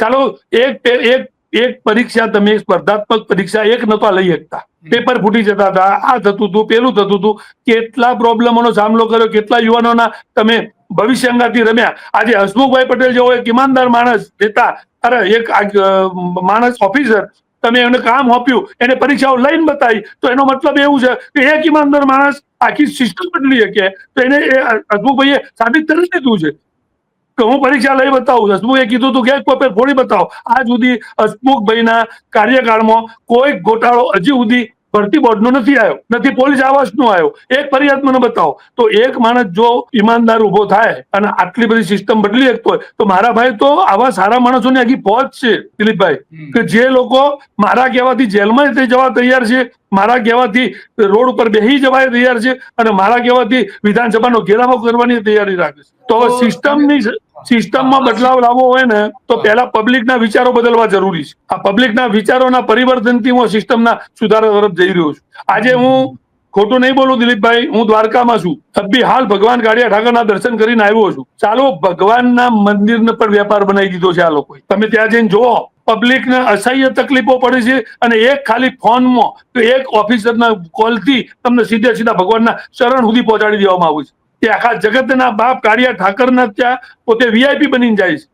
ચાલો એક પરીક્ષા તમે સ્પર્ધાત્મક પરીક્ષા એક નતા લઈ શકતા, પેપર ફૂટી જતા હતા, આ થતું હતું, પેલું થતું હતું, કેટલા પ્રોબ્લેમોનો સામનો કર્યો, કેટલા યુવાનોના તમે ભવિષ્ય અંગાથી રમ્યા. આજે હસમુખભાઈ પટેલ જેવો એક ઈમાનદાર માણસ નેતા, એક માણસ ઓફિસર, તમે એને કામ આપ્યું, એને પરીક્ષાઓ લઈને બતાવી, તો એનો મતલબ એવું છે કે એક ઈમાનદાર માણસ આખી સિસ્ટમ બદલી શકે. તો એને હસમુખભાઈએ સાબિત કરી દીધું છે કે હું પરીક્ષા લઈ બતાવું. હસમુખે કીધું હતું કે પેપર ફોડી બતાવો. આજ સુધી હસમુખભાઈના કાર્યકાળમાં કોઈ ગોટાળો હજી સુધી ભરતી બોર્ડનો નથી આવ્યો, નથી પોલીસ આવાસનો આવ્યો. એક ફરિયાદ મને બતાવો. તો એક માણસ જો ઈમાનદાર ઉભો થાય અને આટલી બધી સિસ્ટમ બદલી શકતો હોય, તો મારા ભાઈ તો આવા સારા માણસોની આખી ફોજ છે દિલીપભાઈ, કે જે લોકો મારા કહેવાથી જેલમાં જવા તૈયાર છે, મારા કહેવાથી રોડ ઉપર બેસી જવા તૈયાર છે, અને મારા કહેવાથી વિધાનસભાનો ઘેરાવો કરવાની તૈયારી રાખે છે. તો હવે સિસ્ટમમાં બદલાવ લાવવો હોય ને, તો પહેલા પબ્લિકના વિચારો બદલવા જરૂરી છે. આ પબ્લિકના વિચારોના પરિવર્તનથી હું સિસ્ટમના સુધારા તરફ જઈ રહ્યો છું. આજે હું ખોટું નહીં બોલું દિલીપભાઈ, હું દ્વારકામાં છું, અભી હાલ ભગવાન કાળિયા ઠાકરના દર્શન કરીને આવ્યો છું. ચાલો ભગવાનના મંદિરને પણ વેપાર બનાવી દીધો છે આ લોકોએ. તમે ત્યાં જઈને જુઓ, પબ્લિકને અસહ્ય તકલીફો પડે છે, અને એક ખાલી ફોનમાં તો એક ઓફિસરના કોલથી તમને સીધા ભગવાનના શરણ સુધી પહોંચાડી દેવામાં આવે છે. તે આખા જગતના બાપ કાળિયા ઠાકરના ત્યાં પોતે વીઆઈપી બનીને જાય છે.